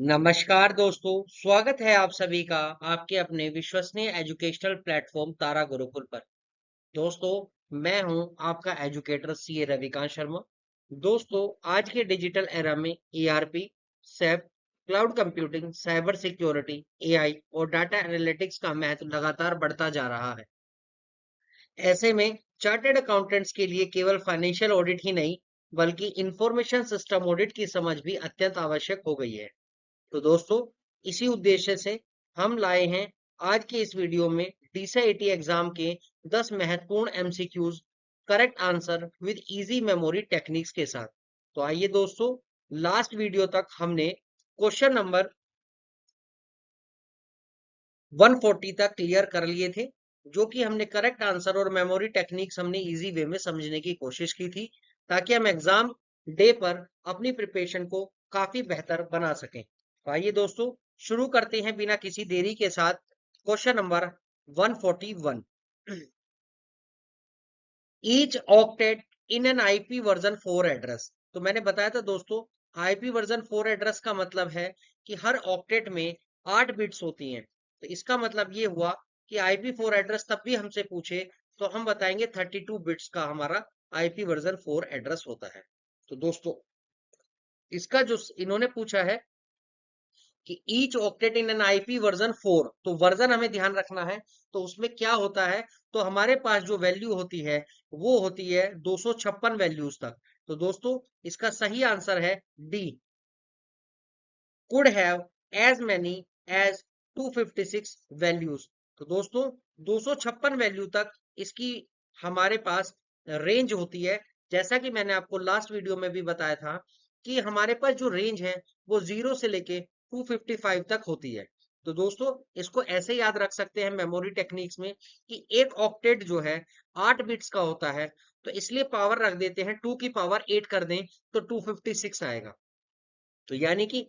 नमस्कार दोस्तों, स्वागत है आप सभी का आपके अपने विश्वसनीय एजुकेशनल प्लेटफॉर्म तारा गुरुकुल पर। दोस्तों, मैं हूं आपका एजुकेटर सीए रविकांत शर्मा। दोस्तों, आज के डिजिटल एरा में ERP, SAP, cloud computing, cyber security, AI और डाटा एनालिटिक्स का महत्व लगातार बढ़ता जा रहा है। ऐसे में चार्टर्ड अकाउंटेंट्स के लिए केवल फाइनेंशियल ऑडिट ही नहीं, बल्कि इंफॉर्मेशन सिस्टम ऑडिट की समझ भी अत्यंत आवश्यक हो गई है। तो दोस्तों, इसी उद्देश्य से हम लाए हैं आज के इस वीडियो में डीसीआईटी एग्जाम के 10 महत्वपूर्ण MCQs correct answer with easy memory techniques के साथ। तो आइए दोस्तों, लास्ट वीडियो तक हमने क्वेश्चन नंबर 140 तक क्लियर कर लिए थे, जो कि हमने करेक्ट आंसर और मेमोरी टेक्निक्स हमने इजी वे में समझने की कोशिश की थी, ताकि हम एग्जाम डे पर अपनी प्रिपरेशन को काफी बेहतर बना सकें। तो आइए दोस्तों, शुरू करते हैं बिना किसी देरी के साथ question number 141। Each octet in an IP version 4 address. तो मैंने बताया था दोस्तों, आईपी वर्जन 4 एड्रेस का मतलब है कि हर ऑक्टेट में 8 बिट्स होती हैं। तो इसका मतलब ये हुआ कि आईपी 4 एड्रेस तब भी हमसे पूछे तो हम बताएंगे 32 बिट्स का हमारा आईपी वर्जन 4 एड्रेस होता है। तो दोस्तों, इसका जो इन्होंने पूछा है कि each octet in an IP version 4, तो वर्जन हमें ध्यान रखना है। तो उसमें क्या होता है, तो हमारे पास जो वैल्यू होती है वो होती है 256 वैल्यूज तक। तो दोस्तों, इसका सही आंसर है D, could have as many as 256 values. तो दोस्तों, 256 वैल्यू तक इसकी हमारे पास रेंज होती है। जैसा कि मैंने आपको लास्ट वीडियो में भी बताया था कि हमारे पास जो रेंज है वो 0 से लेके 255 तक होती है। तो दोस्तों, इसको ऐसे याद रख सकते हैं मेमोरी टेक्निक्स में कि एक ऑक्टेट जो है 8 बिट्स का होता है। तो इसलिए पावर रख देते हैं, 2 की पावर 8 कर दें तो 256 आएगा। तो यानी कि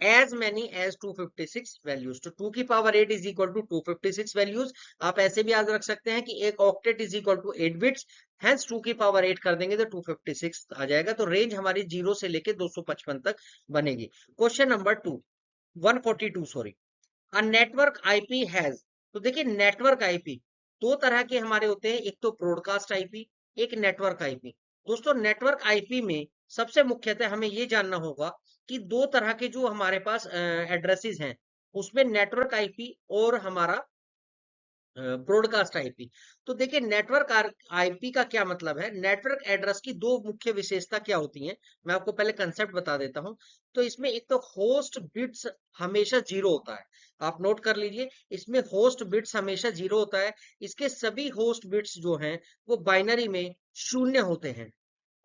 as many as 256 वैल्यूज। तो 2 की power 8 is equal to 256 values. आप ऐसे भी याद रख सकते हैं कि एक octet is equal to 8 bits, hence 2 की पावर 8 कर देंगे तो 256 आ जाएगा। तो रेंज हमारी 0 से लेके 255 तक बनेगी। Question number 142 sorry. A network IP has. तो देखिए, नेटवर्क आईपी दो तरह के हमारे होते हैं, एक तो ब्रॉडकास्ट आईपी, एक नेटवर्क आईपी। दोस्तों, नेटवर्क आईपी में सबसे मुख्यतः हमें ये जानना होगा कि दो तरह के जो हमारे पास एड्रेसेस हैं, उसमें नेटवर्क आईपी और हमारा ब्रॉडकास्ट आईपी। तो देखिए, नेटवर्क आईपी का क्या मतलब है। नेटवर्क एड्रेस की दो मुख्य विशेषता क्या होती हैं, मैं आपको पहले कंसेप्ट बता देता हूं। तो इसमें एक तो होस्ट बिट्स हमेशा 0 होता है। आप नोट कर लीजिए, इसमें होस्ट बिट्स हमेशा 0 होता है। इसके सभी होस्ट बिट्स जो हैं वो बाइनरी में शून्य होते हैं।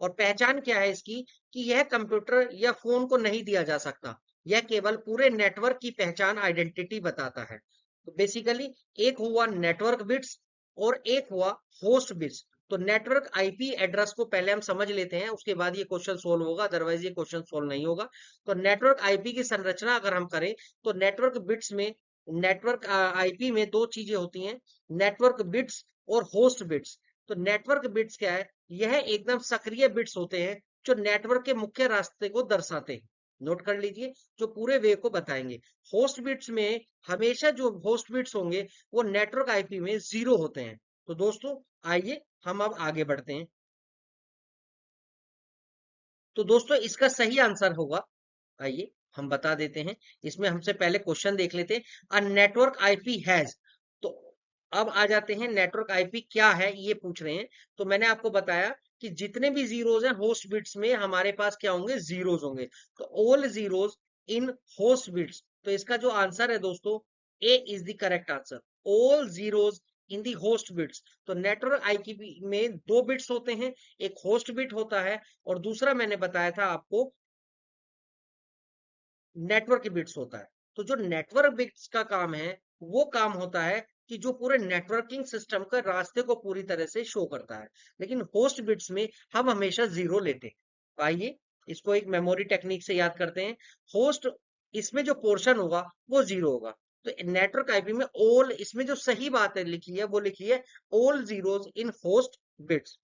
और पहचान क्या है इसकी, कि यह कंप्यूटर या फोन को नहीं दिया जा सकता, यह केवल पूरे नेटवर्क की पहचान आइडेंटिटी बताता है। तो बेसिकली एक हुआ नेटवर्क बिट्स और एक हुआ होस्ट बिट्स। तो नेटवर्क आईपी एड्रेस को पहले हम समझ लेते हैं, उसके बाद ये क्वेश्चन सोल्व होगा, अदरवाइज ये क्वेश्चन सोल्व नहीं होगा। तो नेटवर्क आईपी की संरचना अगर हम करें, तो नेटवर्क बिट्स में, नेटवर्क आईपी में दो चीजें होती हैं, नेटवर्क बिट्स और होस्ट बिट्स। तो नेटवर्क बिट्स क्या है, यह एकदम सक्रिय बिट्स होते हैं जो नेटवर्क के मुख्य रास्ते को दर्शाते हैं। नोट कर लीजिए, जो पूरे वे को बताएंगे। होस्ट बिट्स में हमेशा जो होस्ट बिट्स होंगे वो नेटवर्क आईपी में 0 होते हैं। तो दोस्तों, आइए हम अब आगे बढ़ते हैं। तो दोस्तों, इसका सही आंसर होगा, आइए हम बता देते हैं। इसमें हमसे पहले क्वेश्चन देख लेते हैं। A network IP has. तो अब आ जाते हैं, नेटवर्क आईपी क्या है ये पूछ रहे हैं। तो मैंने आपको बताया कि जितने भी जीरोज हैं होस्ट बिट्स में, हमारे पास क्या होंगे, जीरोज होंगे। तो all zeros in host bits. तो इसका जो आंसर है दोस्तों, A is the correct answer. All zeros in the host bits. तो नेटवर्क आईपी में दो बिट्स होते हैं, एक होस्ट बिट होता है और दूसरा मैंने बताया था आपको नेटवर्क बिट्स होता है। तो जो नेटवर्क बिट्स का काम है, वो काम होता है कि जो पूरे नेटवर्किंग सिस्टम का रास्ते को पूरी तरह से शो करता है। लेकिन होस्ट बिट्स में हम हमेशा 0 लेते हैं। तो आइए इसको एक मेमोरी टेक्निक से याद करते हैं। होस्ट, इसमें जो पोर्शन होगा वो 0 होगा। तो नेटवर्क आईपी में ऑल, इसमें जो सही बात है लिखी है वो लिखी है all zeros in host bits.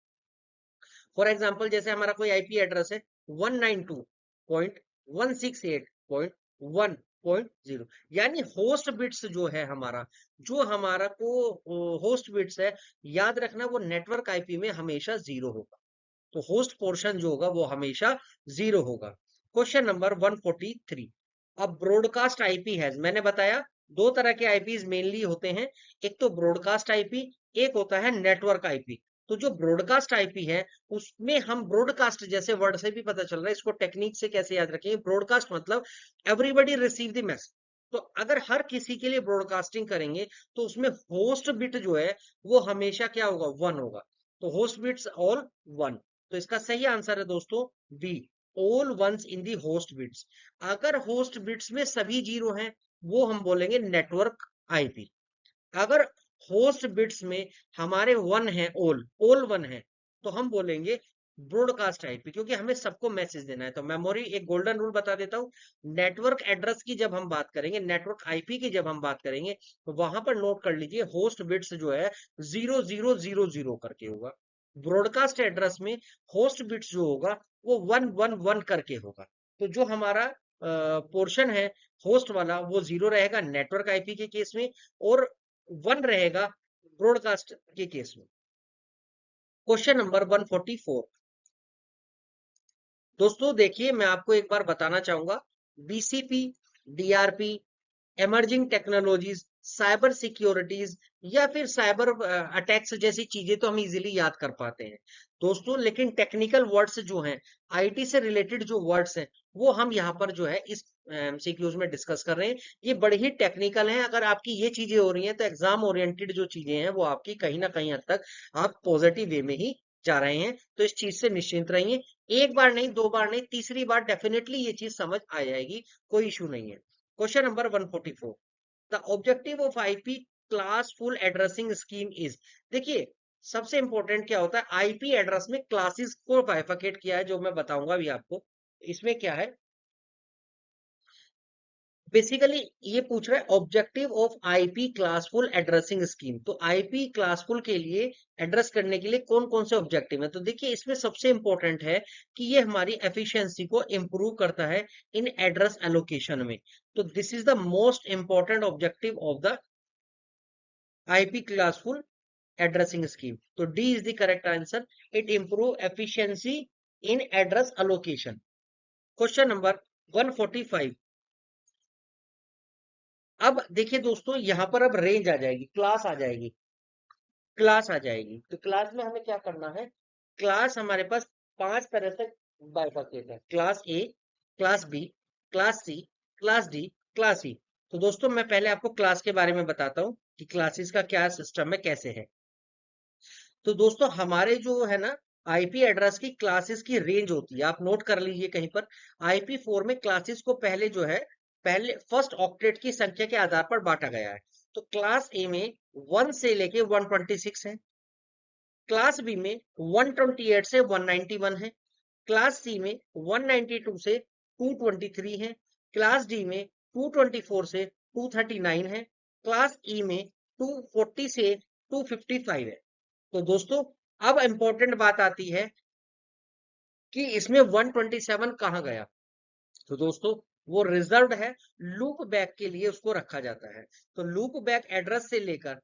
For example, जैसे हमारा कोई आईपी एड्रेस है 192.168.1 1.0। यानी होस्ट बिट्स जो है हमारा, जो हमारा को होस्ट बिट्स है, याद रखना वो नेटवर्क आईपी में हमेशा 0 होगा। तो होस्ट पोर्शन जो होगा वो हमेशा 0 होगा। Question number 143। अब ब्रॉडकास्ट आईपी है, मैंने बताया दो तरह के आईपीज मेनली होते हैं, एक तो ब्रॉडकास्ट आईपी, एक होता है नेटवर्क आईपी। तो जो ब्रॉडकास्ट आईपी है उसमें हम ब्रॉडकास्ट, जैसे वर्ड से भी पता चल रहा है, इसको टेक्निक से कैसे याद रखेंगे, ब्रॉडकास्ट मतलब एवरीबडी रिसीव द मैसेज। तो अगर हर किसी के लिए ब्रॉडकास्टिंग करेंगे तो उसमें होस्ट बिट जो है वो हमेशा क्या होगा, 1 होगा। तो होस्ट बिट्स ऑल 1। तो इसका सही आंसर है दोस्तों B, all ones in the host bits. अगर होस्ट बिट्स में सभी 0 हैं वो हम बोलेंगे नेटवर्क आईपी। अगर होस्ट बिट्स में हमारे 1 है, ऑल 1 है, तो हम बोलेंगे ब्रॉडकास्ट आईपी, क्योंकि हमें सबको मैसेज देना है। तो मेमोरी एक गोल्डन रूल बता देता हूँ, नेटवर्क एड्रेस की जब हम बात करेंगे, नेटवर्क आईपी की जब हम बात करेंगे, तो वहां पर नोट कर लीजिए होस्ट बिट्स जो है 0000 करके होगा। ब्रॉडकास्ट एड्रेस में होस्ट बिट्स जो होगा वो 111 करके होगा। तो जो हमारा पोर्शन है होस्ट वाला वो 0 रहेगा नेटवर्क आईपी के केस में, और 1 रहेगा ब्रॉडकास्ट के केस में। Question number 144। दोस्तों देखिए, मैं आपको एक बार बताना चाहूंगा, BCP, DRP, emerging technologies, cyber securities या फिर साइबर अटैक्स जैसी चीजें तो हम इजीली याद कर पाते हैं दोस्तों, लेकिन टेक्निकल वर्ड्स जो हैं, आईटी से रिलेटेड जो वर्ड्स हैं, वो हम यहाँ पर जो है इस सीक्यूज में डिस्कस कर रहे हैं। ये बड़ी ही टेक्निकल हैं। अगर आपकी ये चीजें हो रही हैं तो एग्जाम ओरिएंटेड जो चीजें हैं वो आपकी कहीं ना कहीं हद तक आप पॉजिटिव वे में ही जा रहे हैं। तो इस चीज से निश्चिंत रहिए, एक बार नहीं, दो बार नहीं, तीसरी बार डेफिनेटली ये चीज समझ आ जाएगी, कोई इशू नहीं है। Question number 144। The objective of IP classful addressing scheme is. देखिए, सबसे इंपॉर्टेंट क्या होता है, आईपी एड्रेस में क्लासेस को बाइफरकेट किया है, जो मैं बताऊंगा अभी आपको। इसमें क्या है, बेसिकली ये पूछ रहा है objective of IP classful addressing scheme. तो आईपी क्लासफुल के लिए एड्रेस करने के लिए कौन कौन से ऑब्जेक्टिव है, तो देखिए इसमें सबसे इंपॉर्टेंट है कि ये हमारी एफिशिएंसी को इंप्रूव करता है इन एड्रेस एलोकेशन में। तो this is the most important objective of the IP classful addressing scheme. तो D is the correct answer, it improve efficiency in address allocation. Question number 145। अब देखिए दोस्तों, यहां पर अब रेंज आ जाएगी, क्लास आ जाएगी, क्लास आ जाएगी। तो क्लास में हमें क्या करना है, क्लास हमारे पास 5 तरह से बाइफरकेट है, class A, class B, class C, class D, class E. तो दोस्तों मैं पहले आपको क्लास के बारे में बताता हूँ कि क्लासेस का क्या सिस्टम है, कैसे है। तो दोस्तों हमारे जो है ना, आईपी एड्रेस की क्लासेस की रेंज होती है, आप नोट कर लीजिए कहीं पर। आईपी 4 में क्लासेस को पहले जो है, पहले फर्स्ट ऑक्टेट की संख्या के आधार पर बांटा गया है। तो क्लास ए में 1 से लेके 126 है, क्लास बी में 128 से 191 है, क्लास सी में 192 से 223 है, क्लास डी में 224 से 239 है, क्लास ई में 240 से 255 है। तो दोस्तों अब इंपॉर्टेंट बात आती है कि इसमें 127 कहाँ गया। तो दोस्तों वो रिजर्व्ड है, लूप बैक के लिए उसको रखा जाता है। तो लूप बैक एड्रेस से लेकर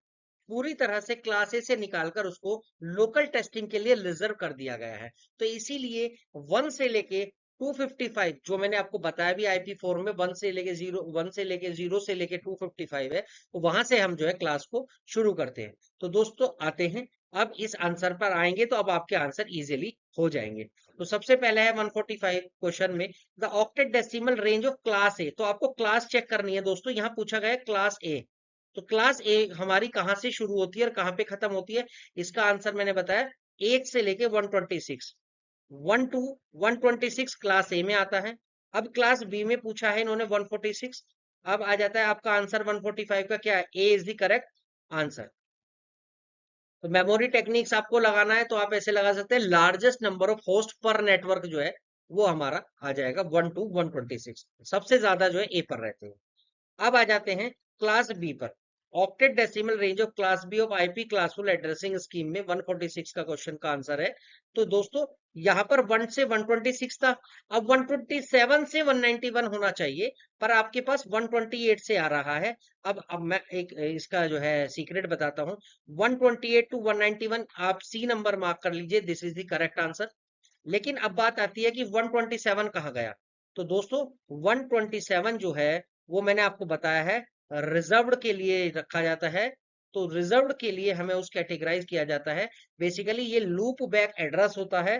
पूरी तरह से क्लास ए से निकालकर उसको लोकल टेस्टिंग के लिए रिजर्व कर दिया गया है। तो इसीलिए 1 से लेके 255 जो मैंने आपको बताया भी, आईपी 4 में 1 से लेके 0 से लेके 255 है, तो वहां से हम जो है क्लास को शुरू करते हैं। तो दोस्तों आते हैं, अब इस आंसर पर आएंगे तो अब आपके आंसर इजीली हो जाएंगे। तो सबसे पहले है 145 क्वेश्चन में, the octet decimal range of class ए। तो आपको क्लास चेक करनी है दोस्तों, यहाँ पूछा गया है क्लास ए। तो क्लास ए हमारी कहां से शुरू होती है और कहां पे खत्म होती है, इसका आंसर मैंने बताया 1 से लेके 126, 1 टू 126 क्लास ए में आता है। अब क्लास बी में पूछा है इन्होंने 146। अब आ जाता है आपका आंसर 145 का, क्या है, ए इज द करेक्ट आंसर। तो मेमोरी टेक्निक्स आपको लगाना है तो आप ऐसे लगा सकते हैं, लार्जेस्ट नंबर ऑफ होस्ट पर नेटवर्क जो है वो हमारा आ जाएगा 1 टू 126, सबसे ज्यादा जो है ए पर रहते हैं। अब आ जाते हैं क्लास बी पर। Octet decimal range of class B of IP classful addressing scheme में 146 का क्वेश्चन का आंसर है। तो दोस्तों यहाँ पर 1 से 126 था, अब 127 से 191 होना चाहिए, पर आपके पास 128 से आ रहा है। अब मैं एक इसका जो है सीक्रेट बताता हूँ। 128 टू 191 आप सी नंबर मार्क कर लीजिए, this is the correct answer. लेकिन अब बात आती है कि 127 कहाँ गया। तो दोस्तों 127 जो है वो मैंने आपको बताया है रिजर्व्ड के लिए रखा जाता है। तो रिजर्व्ड के लिए हमें उस कैटेगराइज किया जाता है। बेसिकली ये लूप बैक एड्रेस होता है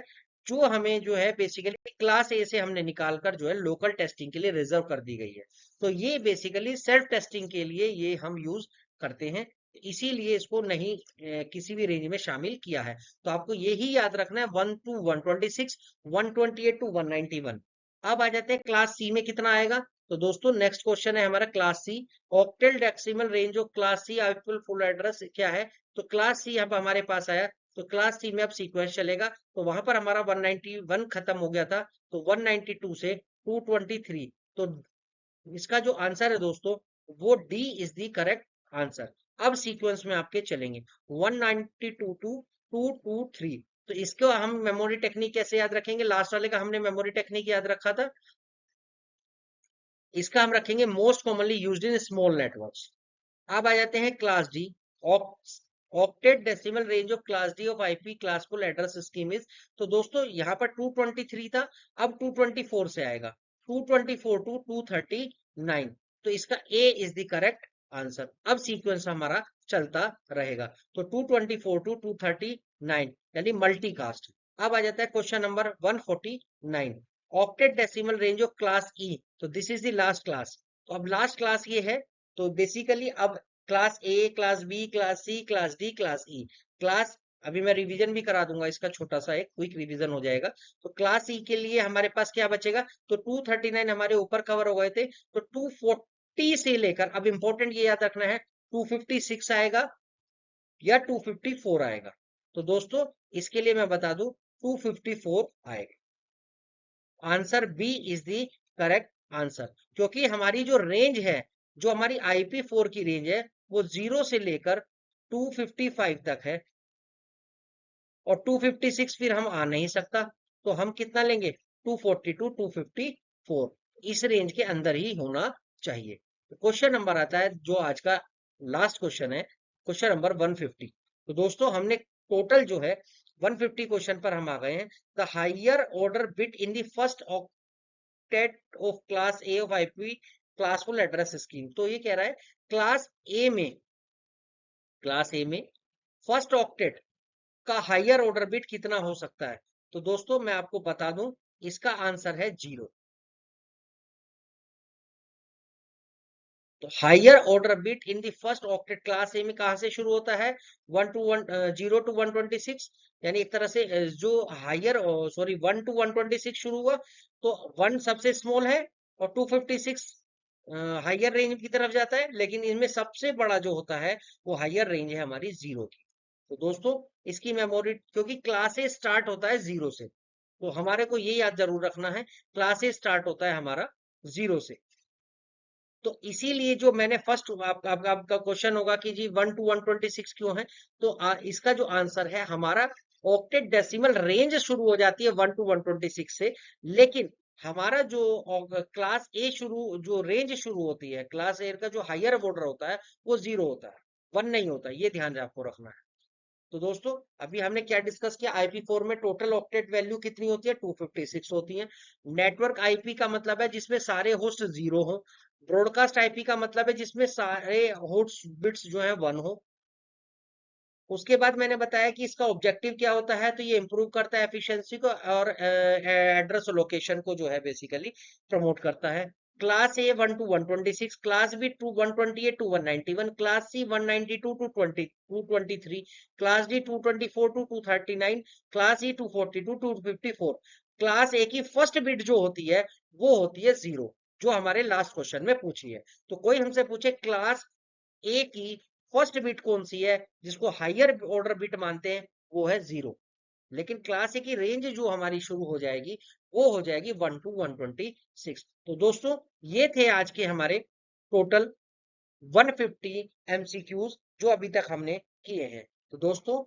जो हमें जो है बेसिकली क्लास ए से हमने निकाल कर जो है लोकल टेस्टिंग के लिए रिजर्व कर दी गई है। तो ये बेसिकली सेल्फ टेस्टिंग के लिए ये हम यूज करते हैं, इसीलिए इसको नहीं किसी भी रेंज में शामिल किया है। तो आपको यही याद रखना है 1 टू 126, 128 टू 191। अब आ जाते हैं क्लास सी में कितना आएगा। तो दोस्तों नेक्स्ट क्वेश्चन है हमारा class C, octal decimal range of class C IP full address क्या है। तो क्लास सी अब हमारे पास आया, तो क्लास सी में अब सीक्वेंस चलेगा। तो वहां पर हमारा 191 खत्म हो गया था, तो 192 से 223। तो इसका जो आंसर है दोस्तों वो D is the correct answer. अब सीक्वेंस में आपके चलेंगे 192 टू 223। तो इसको हम मेमोरी टेक्निक कैसे याद रखेंगे, लास्ट वाले का हमने मेमोरी टेक्निक याद रखा था, इसका हम रखेंगे most commonly used in small networks. अब आ जाते हैं class D, octet decimal range of class D of IP classful address scheme is. तो दोस्तों यहाँ पर 223 था, अब 224 से आएगा, 224 टू 239। तो इसका ए इज द करेक्ट आंसर। अब सीक्वेंस हमारा चलता रहेगा, तो 224 टू 239 यानी मल्टीकास्ट। अब आ जाता है question number 149, octet decimal range of class E. तो this is the last class. तो अब लास्ट क्लास ये है, तो बेसिकली अब class A, class B, class C, class D, class E, class अभी मैं रिवीजन भी करा दूंगा, इसका छोटा सा एक क्विक रिवीजन हो जाएगा। तो क्लास ई के लिए हमारे पास क्या बचेगा, तो 239 हमारे ऊपर कवर हो गए थे, तो 240 से लेकर, अब इंपॉर्टेंट ये याद रखना है 256 आएगा या 254 आएगा। तो दोस्तों इसके लिए मैं बता दूं 254 आएगा। Answer B is the correct answer, क्योंकि हमारी जो रेंज है, जो हमारी IP4 की रेंज है, वो 0 से लेकर 255 तक है, और 256 फिर हम आ नहीं सकता, तो हम कितना लेंगे 240 टू 254, इस रेंज के अंदर ही होना चाहिए। तो क्वेश्चन नंबर आता है जो आज का लास्ट क्वेश्चन है, क्वेश्चन नंबर 150। तो दोस्तों हमने टोटल जो है 150 क्वेश्चन पर हम आ गए हैं। The higher order bit in the first octet of class A of IP classful address scheme. तो ये कह रहा है क्लास ए में फर्स्ट ऑक्टेट का हायर ऑर्डर बिट कितना हो सकता है। तो दोस्तों मैं आपको बता दूं, इसका आंसर है 0। तो higher order bit in the first octet class A में कहां से शुरू होता है, 0 टू 126, यानी एक तरह से जो हायर, सॉरी 1 टू 126 शुरू हुआ, तो 1 सबसे स्मॉल है और 256 हायर रेंज की तरफ जाता है, लेकिन इनमें सबसे बड़ा जो होता है वो हायर रेंज है हमारी 0 की। तो दोस्तों इसकी मेमोरी, क्योंकि क्लास ए स्टार्ट होता है 0 से, तो हमारे को ये याद जरूर रखना है क्लास ए स्टार्ट होता है हमारा 0 से। तो इसीलिए जो मैंने फर्स्ट आपका क्वेश्चन होगा कि जी 1 टू 126 क्यों है, तो इसका जो आंसर है हमारा ऑक्टेट डेसिमल रेंज शुरू हो जाती है 1 टू 126 से, लेकिन हमारा जो क्लास ए शुरू जो रेंज शुरू होती है, क्लास ए का जो हायर ऑर्डर होता है वो 0 होता है, 1 नहीं होता, ये ध्यान आपको रखना है। तो दोस्तों अभी हमने क्या डिस्कस किया, IP4 में टोटल ऑक्टेट वैल्यू कितनी होती है, 256 होती है। नेटवर्क आईपी का मतलब है जिसमें सारे होस्ट 0 हो। ब्रॉडकास्ट आईपी का मतलब है जिसमें सारे होस्ट बिट्स जो है 1 हो। उसके बाद मैंने बताया कि इसका ऑब्जेक्टिव क्या होता है, तो ये इंप्रूव करता है एफिशिएंसी को और एड्रेस लोकेशन को जो है बेसिकली प्रमोट करता है। Class A 1 to 126, class B 128 to 191, class C 192 to 223, class D 224 to 239, class E 240 to 254। Class A की फर्स्ट बिट जो होती है वो होती है 0, जो हमारे लास्ट क्वेश्चन में पूछी है। तो कोई हमसे पूछे क्लास ए की फर्स्ट बिट कौन सी है जिसको हायर ऑर्डर बिट मानते हैं, वो है 0। लेकिन क्लास ए की रेंज जो हमारी शुरू हो जाएगी वो हो जाएगी 1 टू 126। तो दोस्तों ये थे आज के हमारे टोटल 150 MCQs जो अभी तक हमने किए हैं। तो दोस्तों,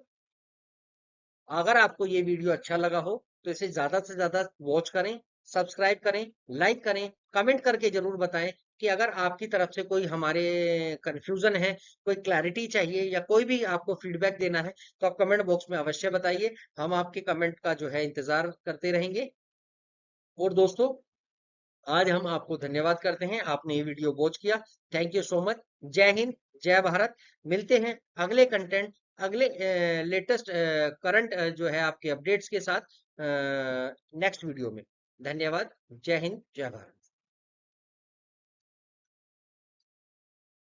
अगर आपको ये वीडियो अच्छा लगा हो तो इसे ज्यादा से ज्यादा वॉच करें, सब्सक्राइब करें, लाइक करें, कमेंट करके जरूर बताएं कि अगर आपकी तरफ से कोई हमारे कंफ्यूजन है, कोई क्लैरिटी चाहिए या कोई भी आपको फीडबैक देना है तो आप कमेंट बॉक्स में अवश्य बताइए। हम आपके कमेंट का जो है इंतजार करते रहेंगे। और दोस्तों, आज हम आपको धन्यवाद करते हैं, आपने ये वीडियो वॉच किया। Thank you so much. जय हिंद, जय भारत। मिलते हैं अगले कंटेंट, अगले लेटेस्ट करंट जो है आपके अपडेट्स के साथ नेक्स्ट वीडियो में। धन्यवाद। जय हिंद, जय भारत।